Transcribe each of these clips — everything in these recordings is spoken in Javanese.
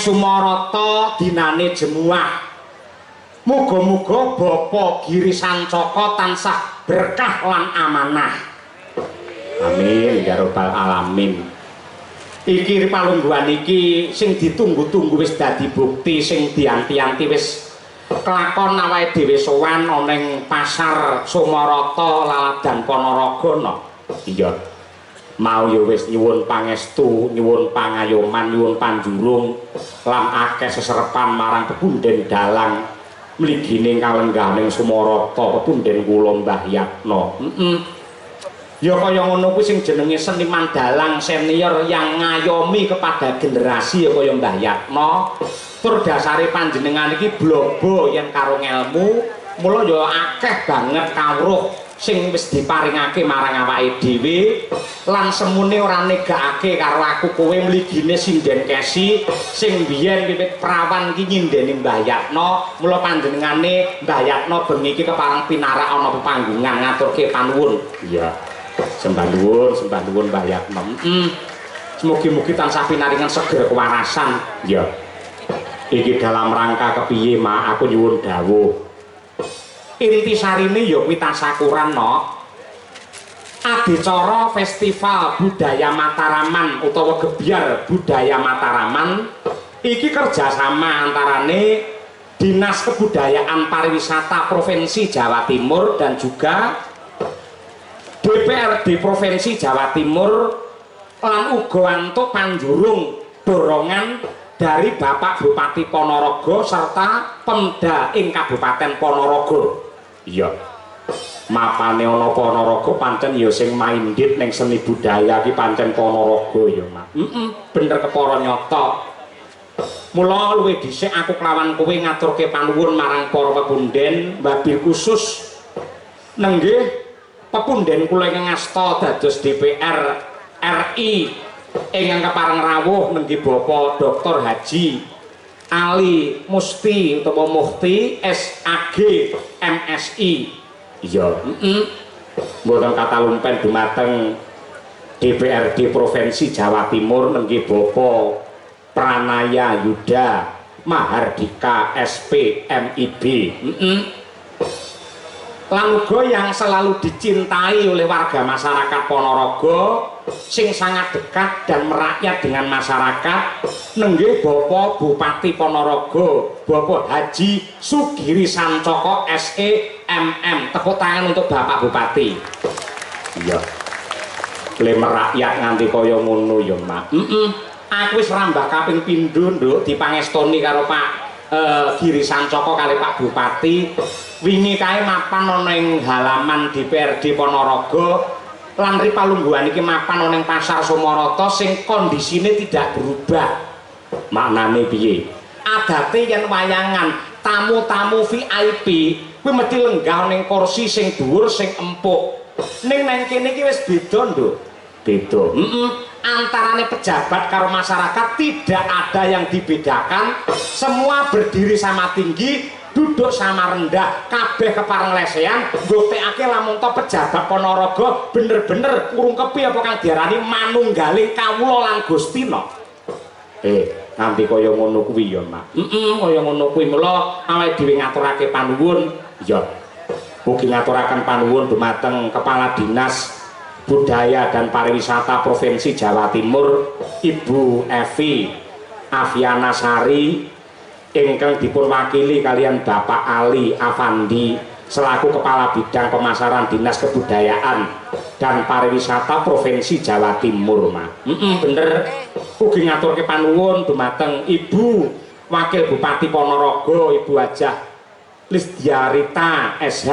Sumarata dinane Jemuah. Muga-muga Bapa Giri Sancaka tansah berkah lan amanah. Amin ya rabbal alamin. Iki palungguhan iki sing ditunggu-tunggu wis dadi bukti sing dianti-anti wis kelakon awake dhewe sowan ana ning pasar Sumarata Laladan Ponorogo no. Iya. Mau ya wis nyuwun pangestu, nyuwun pangayoman, nyuwun panjurung lan akeh seserepan marang pepunden dalang mligine kalengganing Sumarata pepunden kula Mbah Yatna. Ya kaya ngono kuwi sing jenenge seniman dalang senior yang ngayomi kepada generasi ya kaya Mbah Yatna. Tur dasare panjenengan iki blobo yen karo ngelmu, mula ya akeh banget kawruh sing wis diparingake marang awake dhewe lan semune ora negakake karo aku kowe mligine sinden kesi sing biyen wiwit prawan iki nyindeni Mbah Yatna. Mula panjenengane Mbah Yatna bengi iki kepareng pinarak ana pepanggungan ngaturke panuwun. Iya. Sembah nuwun Mbah Yatna. Mugi-mugi tansah pinaringan seger kewarasan. Ya. Iki dalam rangka kepiye mak aku nyuwun dawuh. Intisarine ya kuwi tasyakuran no. Adicara Festival Budaya Mataraman utawa Gebyar Budaya Mataraman iki kerjasama antarane Dinas Kebudayaan Pariwisata Provinsi Jawa Timur dan juga DPRD Provinsi Jawa Timur lan uga antuk panjurung dorongan dari Bapak Bupati Ponorogo serta Pemda ing Kabupaten Ponorogo. Iya. Mapane ana Ponorogo pancen ya sing mindit ning seni budaya iki pancen Ponorogo ya, Mas. Bener kepara nyata. Mula luwih dhisik aku kelawan kowe ngaturke panuwun marang para pepunden, wabil khusus nenggih pepunden kula ingkang ngasta dados DPR RI ingkang kepareng rawuh nenggih Bapak Dr. Haji Ali Musti utawa Mufti SAG MSI. Iya, mboten kata lumpen dumateng DPRD Provinsi Jawa Timur nenggih Bapak Pranaya Yuda Mahardika SP MIB. Lan uga yang selalu dicintai oleh warga masyarakat Ponorogo sing sangat dekat dan merakyat dengan masyarakat nenggih Bapak Bupati Ponorogo Bapak Haji Sugiri Sancaka SE MM. Tepuk tangan untuk Bapak Bupati. Iya. Le merakyat nganti kaya ngono ya, Mak. Aku wis rambah kaping pindho nduk dipangestoni karo Pak Giri Sancaka kali Pak Bupati. Wingi kae mapan ana ing halaman DPRD Ponorogo lan ripalungguhan iki mapan ana ing Pasar Sumarata sing kondisine tidak berubah. Maknane piye? Adate yen wayangan tamu-tamu VIP kuwi mesti lenggah ning kursi sing dhuwur sing empuk. Ning nang kene iki wis beda nduk. Beda. Antarane pejabat karo masyarakat tidak ada yang dibedakan, semua berdiri sama tinggi, duduk sama rendah, kabeh kepareng lesehan, nggotekake lamun to pejabat Ponorogo bener-bener kurung kepi apa kang diarani manunggaling kawula lan Gustina. Nanti kaya ngono kuwi ya, Mak. Kaya ngono kuwi mula awake dhewe ngaturake panuwun, ya. Mugi ngaturaken panuwun dumateng Kepala Dinas Budaya dan Pariwisata Provinsi Jawa Timur Ibu Evi Aviana Sari ingkang dipun wakili kalian Bapak Ali Afandi selaku Kepala Bidang Pemasaran Dinas Kebudayaan dan Pariwisata Provinsi Jawa Timur, Mak. Bener. Ugi ngaturke panuwun dumateng Ibu Wakil Bupati Ponorogo Ibu Hajah Lisdiarita SH,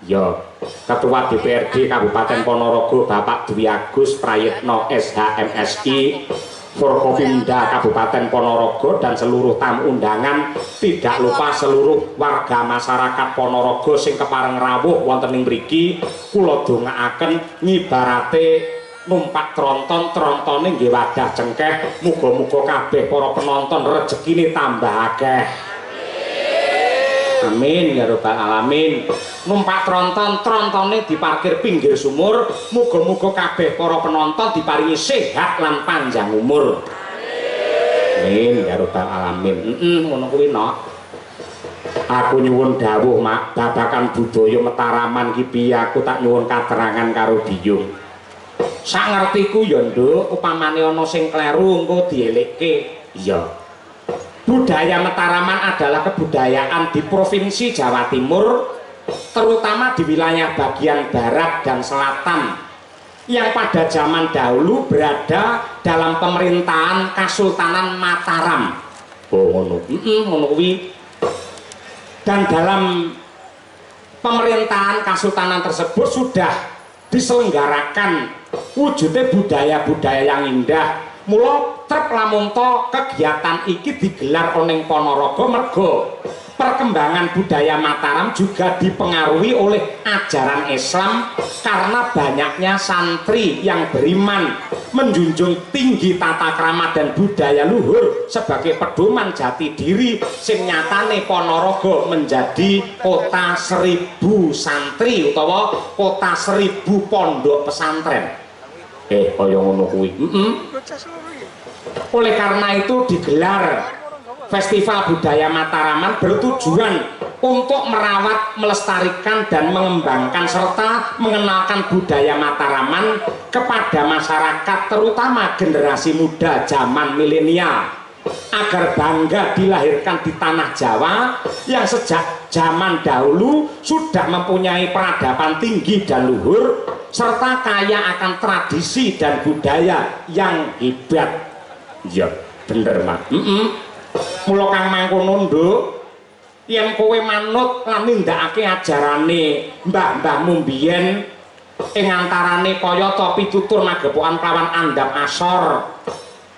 ya. Ketua DPRD Kabupaten Ponorogo Bapak Dwi Agus Prayitno SH MSI, Forkopimda Kabupaten Ponorogo dan seluruh tamu undangan, tidak lupa seluruh warga masyarakat Ponorogo sing kepareng rawuh wonten ing mriki, kula dongaaken ngibarate numpak tronton-trontone nggih wadah cengkeh, muga-muga kabeh para penonton rezekine tambah akeh. Amin ya rabbal alamin. Numpak tronton-trontone diparkir pinggir sumur, muga-muga kabeh para penonton diparingi sehat lan panjang umur. Amin ya rabbal alamin. Ngono kuwi no. Aku nyuwun dawuh mak babakan budaya Mataraman ki piye aku tak nyuwun katerangan karo Diyung. Sak ngertiku ya nduk upamane ana sing kleru engko dielekke. Iya. Budaya Mataraman adalah kebudayaan di Provinsi Jawa Timur, terutama di wilayah bagian barat dan selatan yang pada zaman dahulu berada dalam pemerintahan Kasultanan Mataram. Oh ngono. Ngono kuwi. Dan dalam pemerintahan Kasultanan tersebut sudah diselenggarakan wujudnya budaya-budaya yang indah. Mula trep lamun to kegiatan iki digelar oning Ponorogo mergo perkembangan budaya Mataram juga dipengaruhi oleh ajaran Islam karena banyaknya santri yang beriman menjunjung tinggi tata krama dan budaya luhur sebagai pedoman jati diri sing nyatane Ponorogo menjadi kota 1000 santri utawa kota 1000 pondok pesantren. Kaya ngono kuwi. Oleh karena itu digelar Festival Budaya Mataraman bertujuan untuk merawat, melestarikan dan mengembangkan serta mengenalkan budaya Mataraman kepada masyarakat terutama generasi muda zaman milenial agar bangga dilahirkan di tanah Jawa yang sejak zaman dahulu sudah mempunyai peradaban tinggi dan luhur serta kaya akan tradisi dan budaya yang hebat. Ya bener mak. Mula kang mangkono nduk yen kowe manut lan nindakake ajarane mbah-mbahmu mbiyen ing antarane kaya ta pitutur magepokan kelawan andhap asor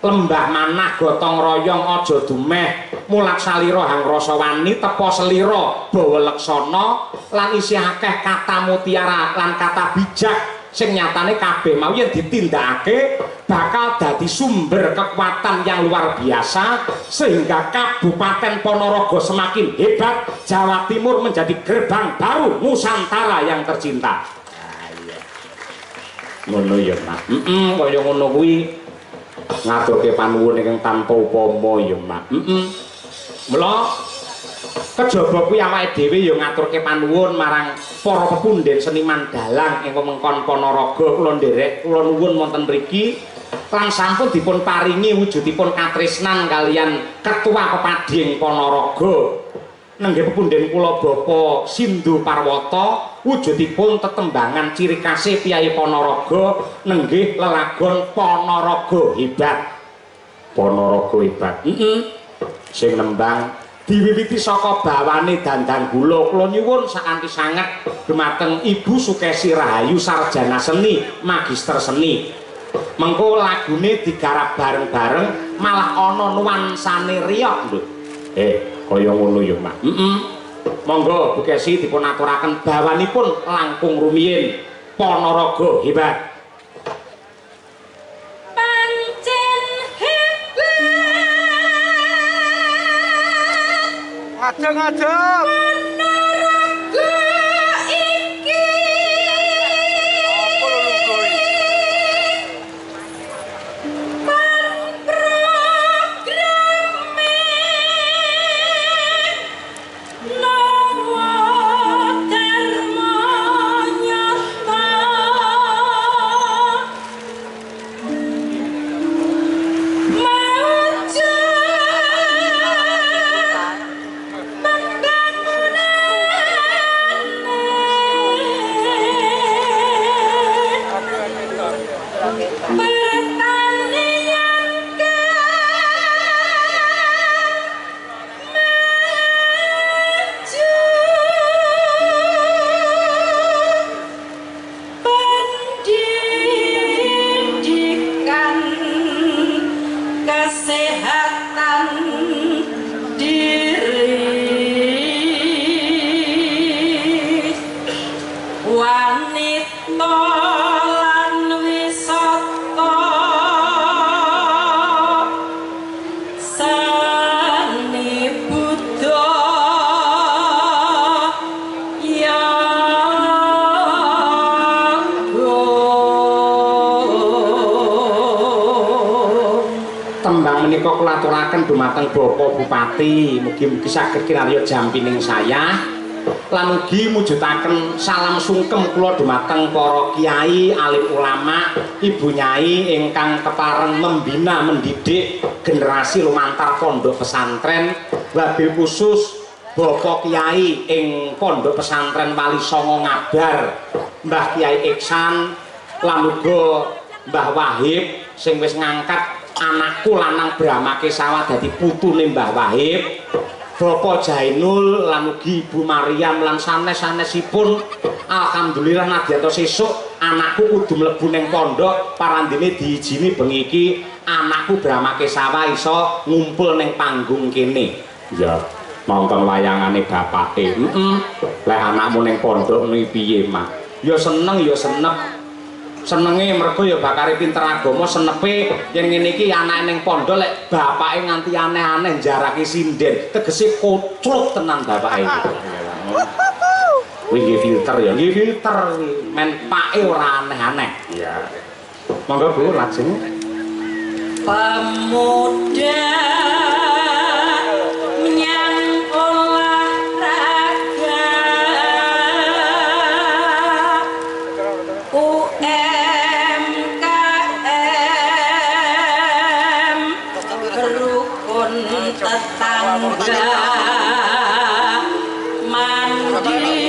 lembah manah gotong royong aja dumeh mulak salira hang rasa wani tepa selira bawa leksana lan isih akeh kata mutiara lan kata bijak sing nyatane kabeh mau yen ditindakake bakal dadi sumber kekuatan yang luar biasa sehingga Kabupaten Ponorogo semakin hebat, Jawa Timur menjadi gerbang baru Nusantara yang tercinta. Ngono ya Mak. Kaya ngono kuwi ngaturke panuwun ingkang tanpa upama ya Mak. Mula kejaba kuwi awake dhewe ya ngaturke panuwun marang para pepunden seniman dalang ing wewengkon Ponorogo kula nderek kula nuwun wonten mriki lan sampun dipun paringi wujudipun katresnan kalian Ketua Pepading Ponorogo nenggih pepunden kula Bapak Sindu Parwata wujudipun tetembangan ciri khas piyai Ponorogo nenggih lelagon Ponorogo hebat. Ponorogo hebat. Sing nembang diwiwiti saka bawane Dandang Gula kula nyuwun sakanthi sanget dumateng Ibu Sukesi Rahayu sarjana seni magister seni. Mengko lagune digarap bareng-bareng malah ana nuansane riok lho. Kaya ngono ya Mak. Monggo Bu Kesi dipun aturaken bawanipun langkung rumiyin Ponorogo hebat. Ngajeng-ngajeng Ponorogo iki apa lho kuwi pan programe nawa dharma nyata maju pembangunan dumateng Bapak Bupati, mugi-mugi saged kinarya jampining saya. Lan ugi mujudaken salam sungkem kula dumateng para kiai, alim ulama, ibu nyai ingkang kepareng membina mendidik generasi lumantar pondok pesantren, wabil khusus Bapak Kiai ing pondok pesantren Wali Songo Ngabar, Mbah Kiai Iksan, lan uga Mbah Wahib sing wis ngangkat anakku lanang Brahma Kesawa dadi putune Mbah Wahib, Bapak Jainul lan ugi Ibu Maryam lan sanes-sanesipun. Alhamdulillah nadyanto sesuk anakku kudu mlebu ning pondok, parandene diijini bengi iki anakku Brahma Kesawa iso ngumpul ning panggung kene. Ya, nonton wayangane bapake. Lek anakmu ning pondok niki piye, Mak? Ya seneng ya senep. Senenge mergo ya bakare pinter agama, senepe yen ngene iki anake ning pondok lek bapake nganti aneh-aneh njarake sinden, tegese kocluk tenan bapake iki. Kuwi nggih filter ya, nggih filter men pake ora aneh-aneh. Iya. Monggo Bu, lajeng. Pemuda menyang olahraga UMKM berukun tetangga mandiri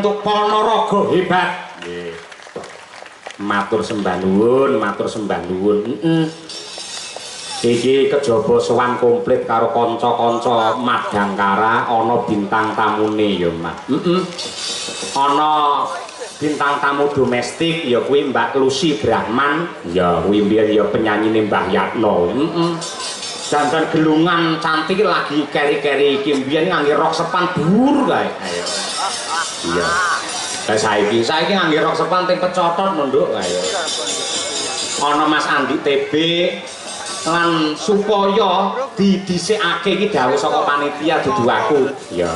untuk Ponorogo hebat. Nggih. Matur sembah nuwun, matur sembah nuwun. Iki kejaba sowan komplit karo kanca-kanca Madangkara ana bintang tamune ya, Mak. Ana bintang tamu domestik ya kuwi Mbak Lucy Brahman, ya kuwi mbiyen ya penyanyine Mbah Yatno. Dandan gelungan cantik lagi keri-keri iki mbiyen ngangge rok sepan dhuwur kae. Ayo. Iya. Lah saiki ngangge rok sepan teng pecotot nduk ayo. Ana Mas Andi TB lan supaya didhisikake iki dawuh saka panitia dudu aku. Ya.